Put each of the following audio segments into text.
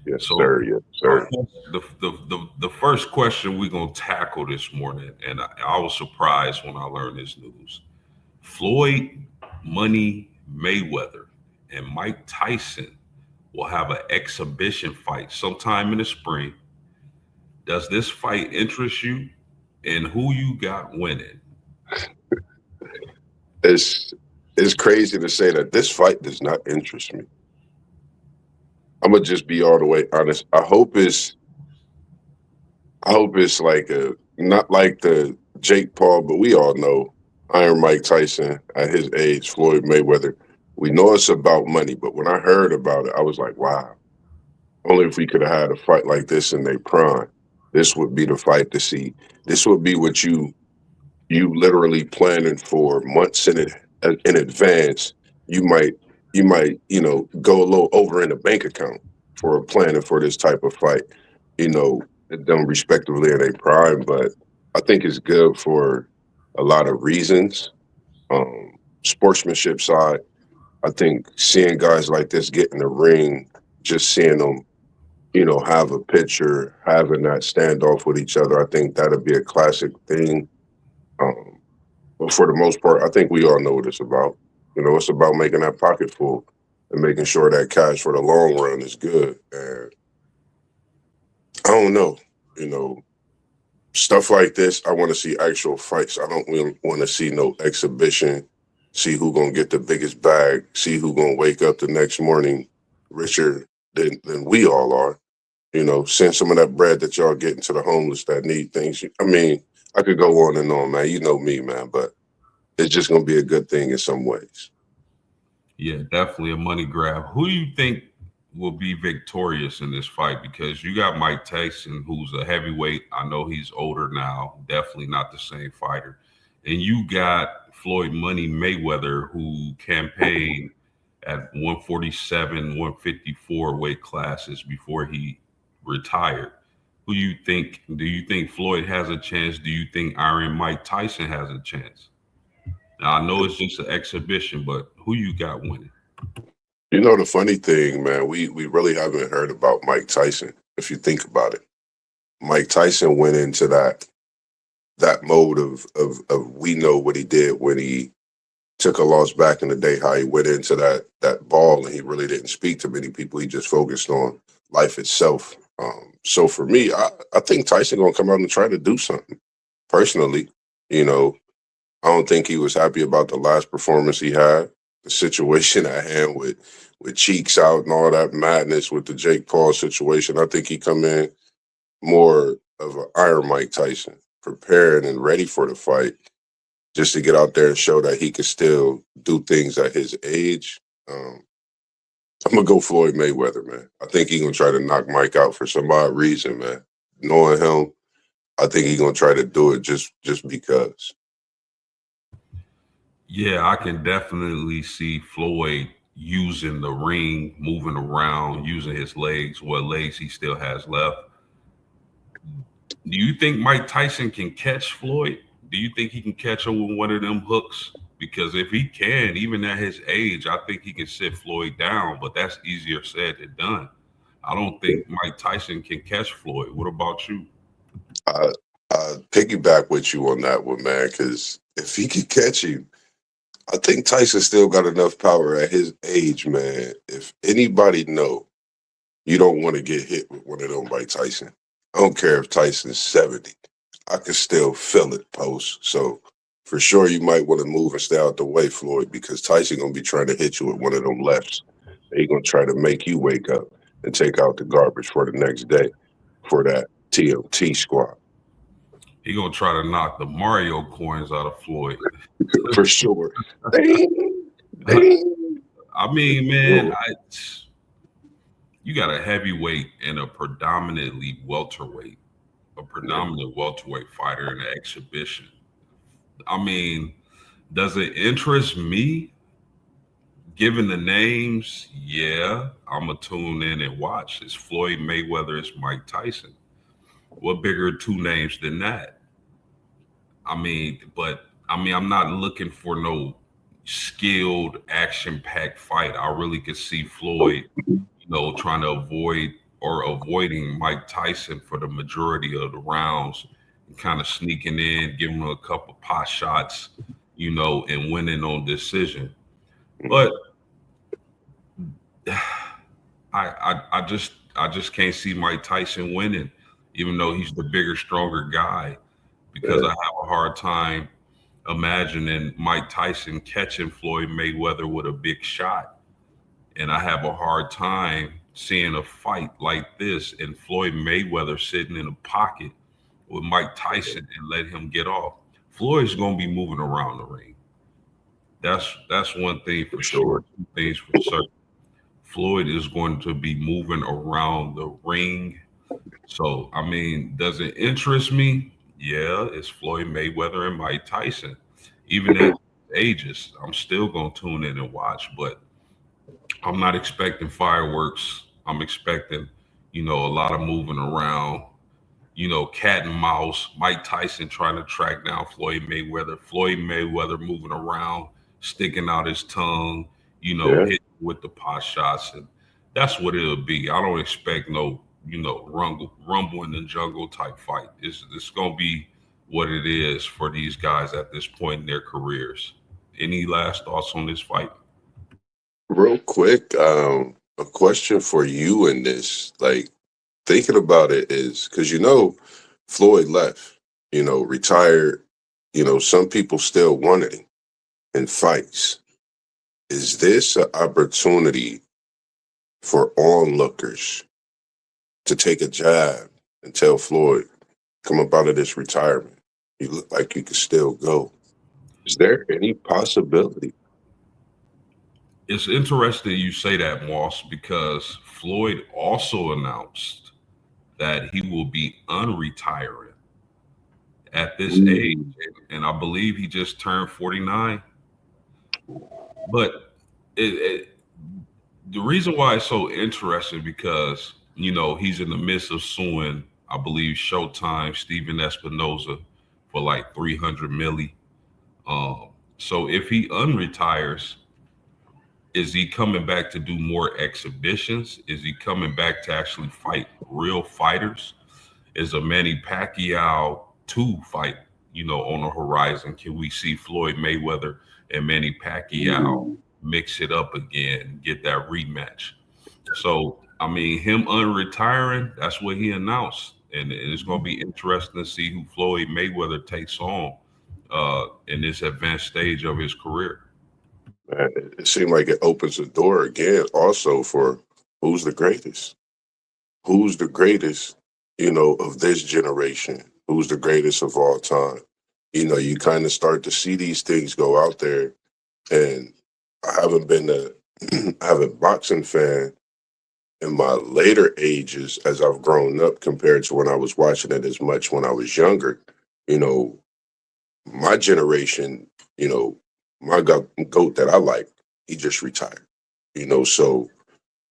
Yes, So sir. Yes, sir. the first question we're gonna tackle this morning, and I was surprised when I learned this news. Floyd Money Mayweather and Mike Tyson will have an exhibition fight sometime in the spring. Does this fight interest you? And who you got winning? It's it's crazy to say that this fight does not interest me. I'm gonna just be all the way honest. I hope it's like a not like the Jake Paul, but we all know Iron Mike Tyson at his age, Floyd Mayweather. We know it's about money, but when I heard about it, I was like, wow. Only if we could have had a fight like this in their prime. This would be the fight to see. This would be what you literally planning for months in advance. You might go a little over in the bank account for planning for this type of fight. You know, them respectively in a prime, but I think it's good for a lot of reasons. Sportsmanship side, I think seeing guys like this get in the ring, just seeing them, have a picture, having that standoff with each other, I think that'd be a classic thing. Um, but for the most part, I think we all know what it's about. It's about making that pocket full and making sure that cash for the long run is good. And I don't know, you know, stuff like this. I want to see actual fights. I don't want to see no exhibition. See who gonna get the biggest bag. See who gonna wake up the next morning richer than we all are. Send some of that bread that y'all getting to the homeless that need things. I mean, I could go on and on, man. You know me, man, but it's just gonna be a good thing in some ways. Yeah, definitely a money grab. Who do you think will be victorious in this fight? Because you got Mike Tyson, who's a heavyweight. I know he's older now, definitely not the same fighter. And you got Floyd Money Mayweather, who campaigned at 147, 154 weight classes before he retired. Who you think? Do you think Floyd has a chance? Do you think Iron Mike Tyson has a chance? Now I know it's just an exhibition, but who you got winning? The funny thing, man, we really haven't heard about Mike Tyson. If you think about it, Mike Tyson went into that mode of we know what he did when he took a loss back in the day, how he went into that ball and he really didn't speak to many people. He just focused on life itself. So for me, I think Tyson gonna come out and try to do something. Personally, you know, I don't think he was happy about the last performance he had. The situation at hand with cheeks out and all that madness with the Jake Paul situation. I think he come in more of an Iron Mike Tyson, prepared and ready for the fight, just to get out there and show that he can still do things at his age. Um, I'm gonna go Floyd Mayweather, man. I think he gonna try to knock Mike out for some odd reason, man. Knowing him, I think he gonna try to do it just because. Yeah, I can definitely see Floyd using the ring, moving around, using his legs, what legs he still has left. Do you think Mike Tyson can catch Floyd? Do you think he can catch him with one of them hooks? Because if he can, even at his age, I think he can sit Floyd down, but that's easier said than done. I don't think Mike Tyson can catch Floyd. What about you? I I piggyback with you on that one, man, because if he could catch him, I think Tyson still got enough power at his age, man. If anybody know you don't want to get hit with one of them by Tyson, I don't care if Tyson's 70. I can still feel it post. So for sure you might want to move and stay out the way, Floyd, because Tyson gonna be trying to hit you with one of them lefts. He gonna try to make you wake up and take out the garbage for the next day for that TMT squad. He gonna try to knock the Mario coins out of Floyd. For sure. Ding, ding. I mean, man, Sure. you got a heavyweight and a predominantly welterweight, a Yeah. predominant welterweight fighter in an exhibition. I mean, does it interest me? Given the names, yeah, I'm gonna tune in and watch. It's Floyd Mayweather, it's Mike Tyson. What bigger two names than that? I'm not looking for no skilled, action-packed fight. I really could see Floyd, trying to avoid or avoiding Mike Tyson for the majority of the rounds, and kind of sneaking in, giving him a couple pot shots, and winning on decision. Mhm. But I just can't see Mike Tyson winning, even though he's the bigger, stronger guy, because Yeah, I have a hard time imagining Mike Tyson catching Floyd Mayweather with a big shot. And I have a hard time seeing a fight like this and Floyd Mayweather sitting in a pocket with Mike Tyson and let him get off. Floyd's gonna be moving around the ring. That's one thing for for sure. sure. Two things for certain. Floyd is going to be moving around the ring. So, I mean, does it interest me? Yeah, it's Floyd Mayweather and Mike Tyson. Even at ages, I'm still going to tune in and watch, but I'm not expecting fireworks. I'm expecting, a lot of moving around, cat and mouse. Mike Tyson trying to track down Floyd Mayweather. Floyd Mayweather moving around, sticking out his tongue, Yeah, hitting with the pot shots. And that's what it'll be. I don't expect no, rumble in the jungle type fight. It's going to be what it is for these guys at this point in their careers. Any last thoughts on this fight? real quick, a question for you in this, like thinking about it is because Floyd left, retired. Some people still want it in fights. Is this an opportunity for onlookers to take a jab and tell Floyd, come up out of this retirement? You look like you can still go. Is there any possibility? It's interesting you say that, Moss, because Floyd also announced that he will be unretiring at this age. Mm, And I believe he just turned 49. But the reason why it's so interesting because, he's in the midst of suing, I believe, Showtime, Steven Espinoza for like 300 milli. So if he unretires, is he coming back to do more exhibitions? Is he coming back to actually fight real fighters? Is a Manny Pacquiao 2 fight, on the horizon? Can we see Floyd Mayweather and Manny Pacquiao mm. mix it up again, get that rematch? So, I mean, him unretiring, that's what he announced. And it's going to be interesting to see who Floyd Mayweather takes on in this advanced stage of his career. Man, it seemed like it opens the door again also for who's the greatest? Who's the greatest, of this generation? Who's the greatest of all time? You kind of start to see these things go out there. And I haven't been I have a boxing fan in my later ages as I've grown up compared to when I was watching it as much when I was younger. You know, my generation, my goat that I like, he just retired. So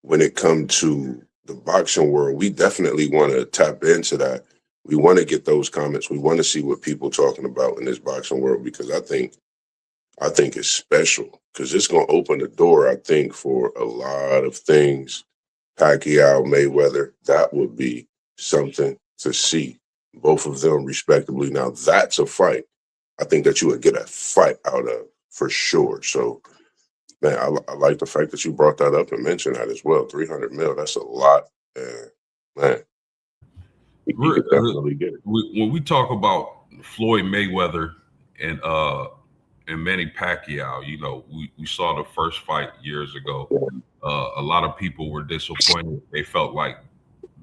when it comes to the boxing world, we definitely want to tap into that. We want to get those comments. We want to see what people talking about in this boxing world because I think it's special because it's going to open the door. I think for a lot of things. Pacquiao, Mayweather, that would be something to see. Both of them respectively. Now that's a fight. I think that you would get a fight out of for sure. So man, I like the fact that you brought that up and mentioned that as well. 300 mil, that's a lot. And man, he Re- could uh, definitely get it. when we talk about Floyd Mayweather and Manny Pacquiao, we saw the first fight years ago. A lot of people were disappointed. They felt like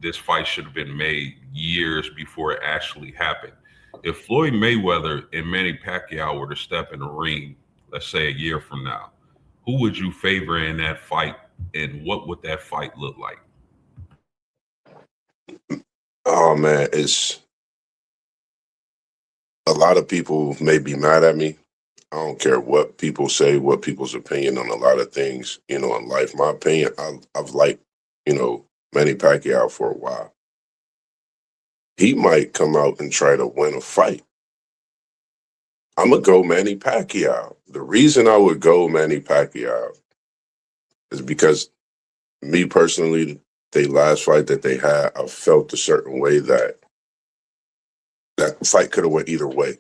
this fight should have been made years before it actually happened. If Floyd Mayweather and Manny Pacquiao were to step in the ring, let's say a year from now, who would you favor in that fight, and what would that fight look like? Oh man, it's a lot of people may be mad at me. I don't care what people say, what people's opinion on a lot of things, in life. My opinion, I've liked, Manny Pacquiao for a while. He might come out and try to win a fight. I'm gonna go Manny Pacquiao. The reason I would go Manny Pacquiao is because me personally, they last fight that they had, I felt a certain way that fight could have went either way.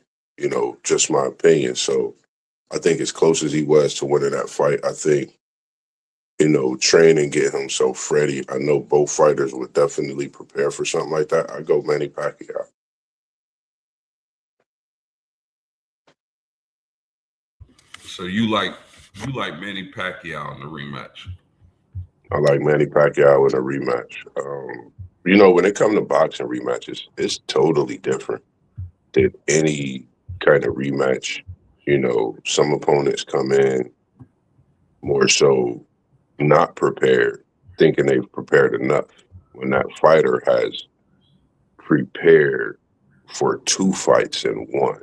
Just my opinion. So I think as close as he was to winning that fight, I think train and get himself ready. I know both fighters would definitely prepare for something like that. I go Manny Pacquiao. So you like Manny Pacquiao in the rematch? I like Manny Pacquiao in a rematch. When it comes to boxing rematches, it's totally different than any kind of rematch. Some opponents come in more so not prepared, thinking they've prepared enough when that fighter has prepared for two fights in one.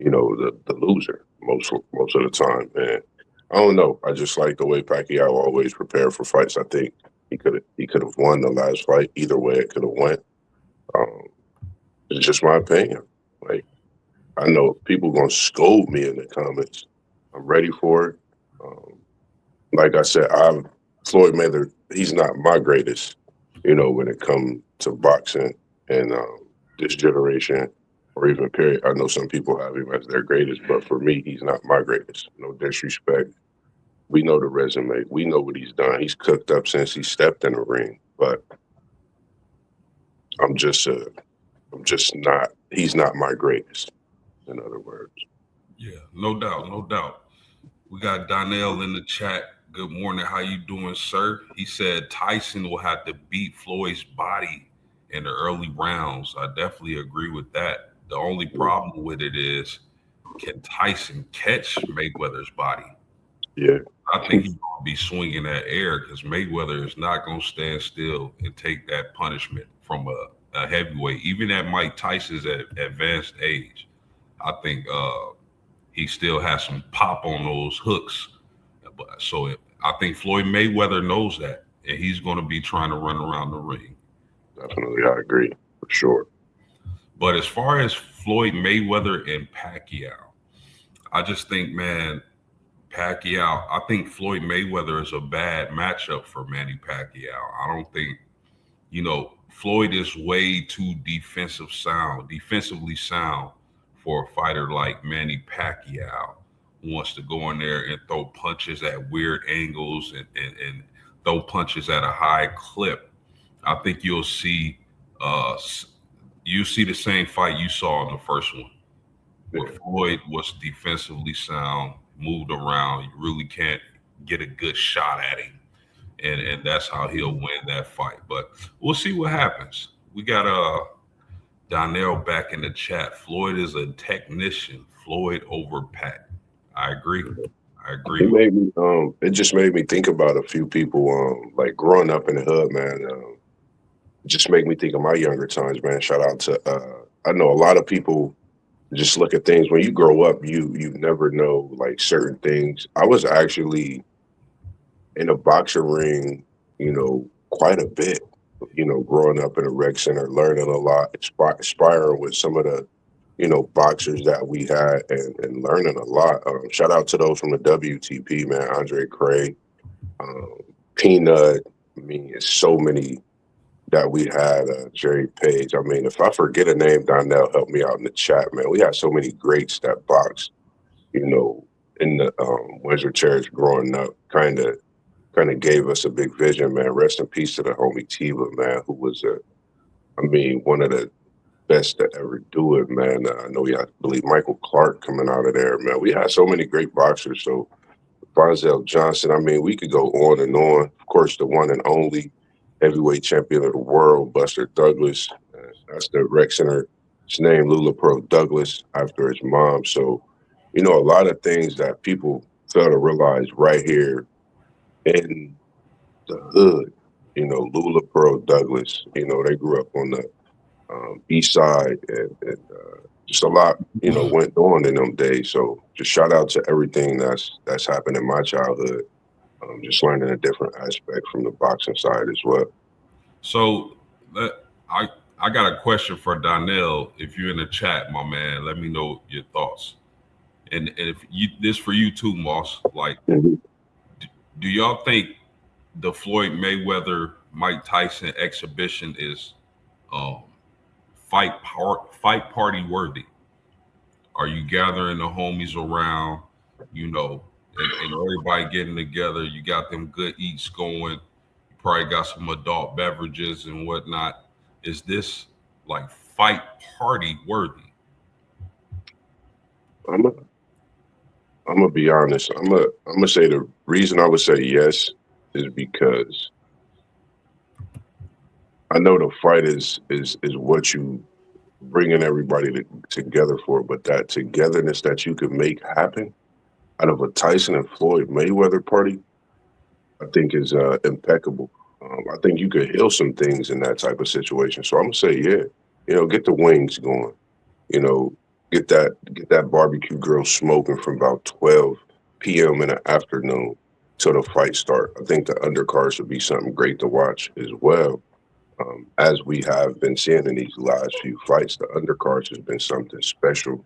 The loser most of the time. And I don't know. I just like the way Pacquiao always prepared for fights. I think he could have won the last fight either way. It could have went. Um, it's just my opinion. Like, I know people gonna scold me in the comments. I'm ready for it. Like I said, Floyd Mayweather. He's not my greatest. When it comes to boxing and this generation or even period. I know some people have him as their greatest, but for me, he's not my greatest. No disrespect. We know the resume. We know what he's done. He's cooked up since he stepped in the ring. But I'm just not. He's not my greatest. In other words. Yeah, no doubt, no doubt. We got Donnell in the chat. Good morning. How you doing, sir? He said Tyson will have to beat Floyd's body in the early rounds. I definitely agree with that. The only problem with it is, can Tyson catch Mayweather's body? Yeah. I think he's going to be swinging that air because Mayweather is not going to stand still and take that punishment from a heavyweight. Even at Mike Tyson's advanced age, I think he still has some pop on those hooks. I think Floyd Mayweather knows that, and he's going to be trying to run around the ring. Definitely, I agree for sure. But as far as Floyd Mayweather and Pacquiao, I just think, man, Pacquiao, I think Floyd Mayweather is a bad matchup for Manny Pacquiao. I don't think, Floyd is way too defensively sound for a fighter like Manny Pacquiao, who wants to go in there and throw punches at weird angles and throw punches at a high clip. I think you'll see the same fight you saw in the first one, where Floyd was defensively sound, moved around. You really can't get a good shot at him. And that's how he'll win that fight. But we'll see what happens. We got Donnell back in the chat. Floyd is a technician. Floyd over Pat. I agree. It made me. It just made me think about a few people. Like growing up in the hood, man. It just made me think of my younger times, man. Shout out to. I know a lot of people just look at things when you grow up. You never know like certain things. I was actually in a boxing ring, quite a bit. Growing up in a rec center, learning a lot, inspiring with some of the boxers that we had and learning a lot. Shout out to those from the WTP, man. Andre Craig, Peanut. I mean, it's so many that we had. Jerry Page. I mean, if I forget a name, Donnell, help me out in the chat, man. We had so many greats that boxed, in the Windsor Church growing up. Kind of gave us a big vision, man. Rest in peace to the homie Tiva, man, who was one of the best to ever do it, man. I know I believe Michael Clark coming out of there, man. We had so many great boxers. So Bonzel Johnson, I mean, we could go on and on. Of course, the one and only heavyweight champion of the world, Buster Douglas. That's the rec center. His name, Lula Pro Douglas, after his mom. So, a lot of things that people fail to realize right here in the hood. Lula Pro Douglas, they grew up on the east side and just a lot went on in them days. So just shout out to everything that's happened in my childhood. Just learning a different aspect from the boxing side as well. So I got a question for Donnell. If you're in the chat, my man, let me know your thoughts. And if this for you too, Moss. Like, do y'all think the Floyd Mayweather Mike Tyson exhibition is um, fight party worthy? Are you gathering the homies around, you know, and everybody getting together? You got them good eats going. You probably got some adult beverages and whatnot. Is this like fight party worthy? I'm gonna I'm gonna be honest. I'm gonna say the reason I would say yes is because I know the fight is what you bringing everybody together for, but that togetherness that you could make happen out of a Tyson and Floyd Mayweather party, I think is impeccable. I think you could heal some things in that type of situation. So I'm gonna say, yeah, get the wings going. You know, get that barbecue grill smoking from about 12 p.m. in the afternoon till the fight start. I think the undercards would be something great to watch as well. As we have been seeing in these last few fights, the undercards has been something special.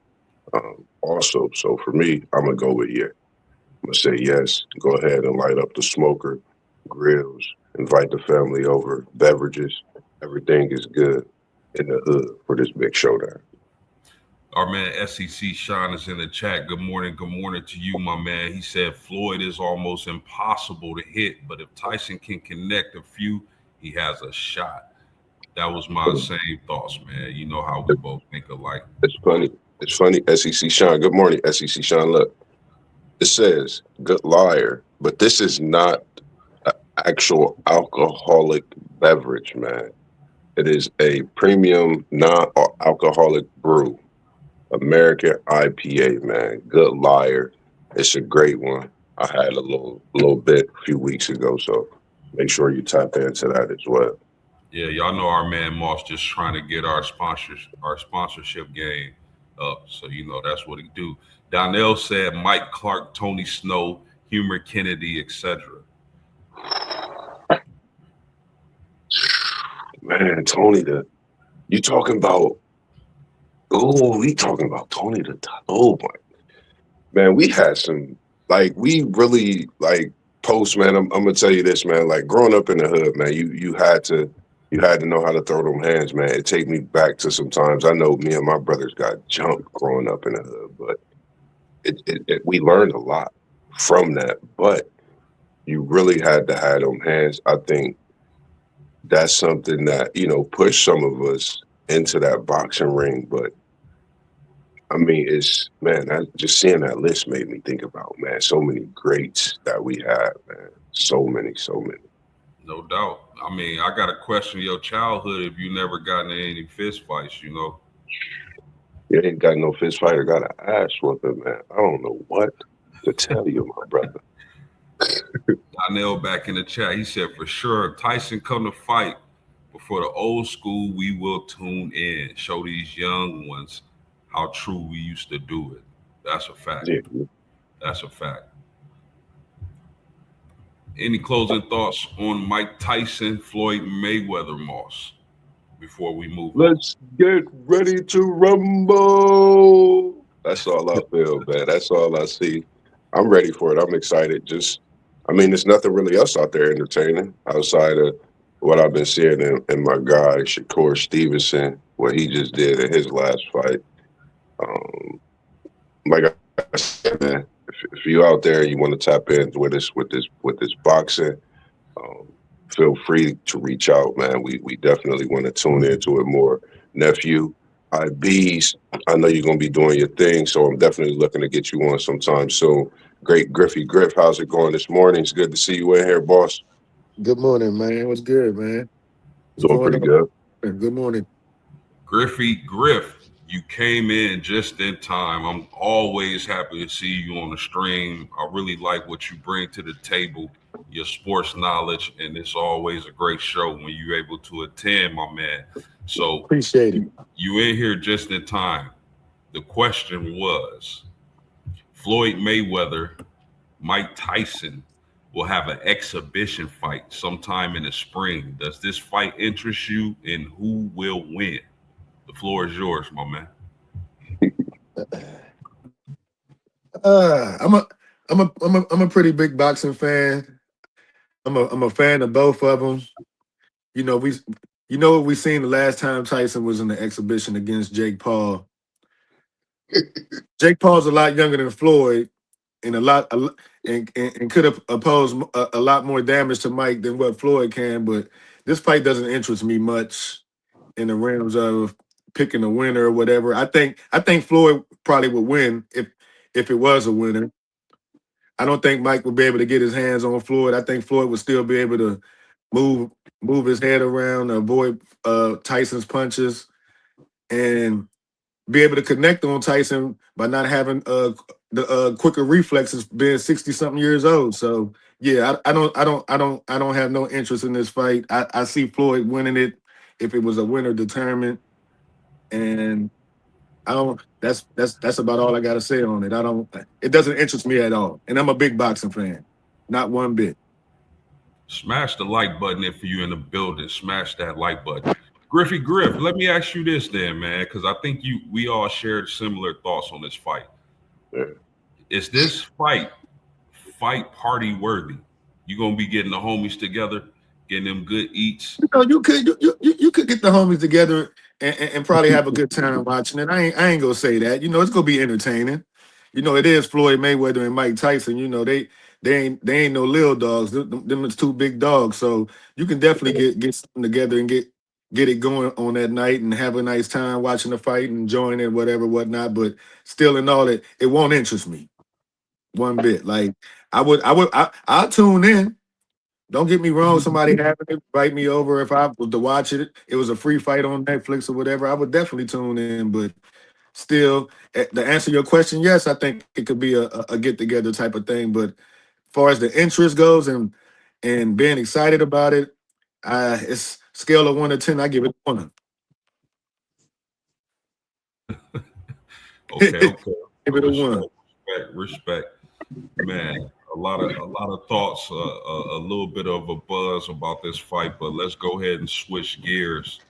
Also, so for me, I'm gonna go with yeah. I'm gonna say yes. Go ahead and light up the smoker, grills, invite the family over, beverages. Everything is good in the hood for this big showdown. Our man SEC Sean is in the chat. Good morning to you, my man. He said Floyd is almost impossible to hit, but if Tyson can connect a few, he has a shot. That was my same thoughts, man. You know how we both think alike. It's funny. It's funny. SEC Sean. Good morning, SEC Sean. Look, it says good liar, but this is not an actual alcoholic beverage, man. It is a premium non-alcoholic brew. American IPA, man. Good liar. It's a great one. I had a little bit a few weeks ago, so make sure you tap into that as well. Yeah, y'all know our man Moss just trying to get our sponsorship game up. So you know that's what he do. Donnell said Mike Clark, Tony Snow, Humor Kennedy, etc. Man, Tony, you talking about? Oh, we talking about Tony the top. Oh my man, we had some we really post, man. I'm gonna tell you this, man. Like growing up in the hood, man, you had to know how to throw them hands, man. It take me back to sometimes. I know me and my brothers got jumped growing up in the hood, but we learned a lot from that. But you really had to have them hands. I think that's something that pushed some of us into that boxing ring. But I mean, it's man, just seeing that list made me think about, man, so many greats that we have, man. So many, so many. No doubt. I mean, I got to question your childhood if you never gotten in any fist fights. You know. You ain't got no fist fight or got an ass whooping, man. I don't know what to tell you, my brother. Donnell back in the chat. He said for sure, if Tyson come to fight before the old school, we will tune in. Show these young ones how true we used to do it. That's a fact. Yeah. That's a fact. Any closing thoughts on Mike Tyson, Floyd Mayweather, Moss, before we move on? Let's get ready to rumble. That's all I feel, man. That's all I see. I'm ready for it. I'm excited. I mean, there's nothing really else out there entertaining outside of what I've been seeing in my guy, Shakur Stevenson, what he just did in his last fight. Like I said, man, if you out there and you want to tap in with this boxing, um, feel free to reach out, man. We definitely want to tune into it more. Nephew, IBs, I know you're gonna be doing your thing, so I'm definitely looking to get you on sometime soon. Great Griff, how's it going this morning? It's good to see you in here, boss. Good morning, man. What's good, man? What's Doing going pretty good. on? Good morning. Griff, you came in just in time. I'm always happy to see you on the stream. I really like what you bring to the table, your sports knowledge, and it's always a great show when you're able to attend, my man. So Appreciate it. you in here just in time. The question was Floyd Mayweather, Mike Tyson will have an exhibition fight sometime in the spring. Does this fight interest you, and who will win? The floor is yours, my man. I'm a pretty big boxing fan. I'm a fan of both of them. you know, what we seen the last time Tyson was in the exhibition against Jake Paul. Jake Paul's a lot younger than Floyd, and and could have opposed a lot more damage to Mike than what Floyd can. But this fight doesn't interest me much in the realms of picking a winner or whatever. I think Floyd probably would win if it was a winner. I don't think Mike would be able to get his hands on Floyd. I think Floyd would still be able to move move his head around, avoid Tyson's punches, and be able to connect on Tyson by not having the quicker reflexes, being 60 something years old. So yeah, I don't have no interest in this fight. I see Floyd winning it if it was a winner determined, and I don't. That's about all I got to say on it. I don't. It doesn't interest me at all, and I'm a big boxing fan, not one bit. Smash the like button if you're in the building. Smash that like button. Griff, let me ask you this then, man, because I think we all shared similar thoughts on this fight. Yeah. Is this fight party worthy? You gonna be getting the homies together, getting them good eats? You know, you could get the homies together and probably have a good time watching it. I ain't gonna say that. You know, it's gonna be entertaining. You know, it is Floyd Mayweather and Mike Tyson. You know, they ain't no little dogs. Them is two big dogs. So you can definitely get something together and get it going on that night and have a nice time watching the fight and enjoying it, whatnot. But still, in all it won't interest me one bit. Like I'll tune in. Don't get me wrong. Somebody having it invite me over if I was to watch it. It was a free fight on Netflix or whatever. I would definitely tune in. But still, to answer your question, yes, I think it could be a get together type of thing. But as far as the interest goes and being excited about it, it's scale of 1 to 10. I give it 1. Okay. Give it a 1. Respect, man. A lot of thoughts, a little bit of a buzz about this fight, but let's go ahead and switch gears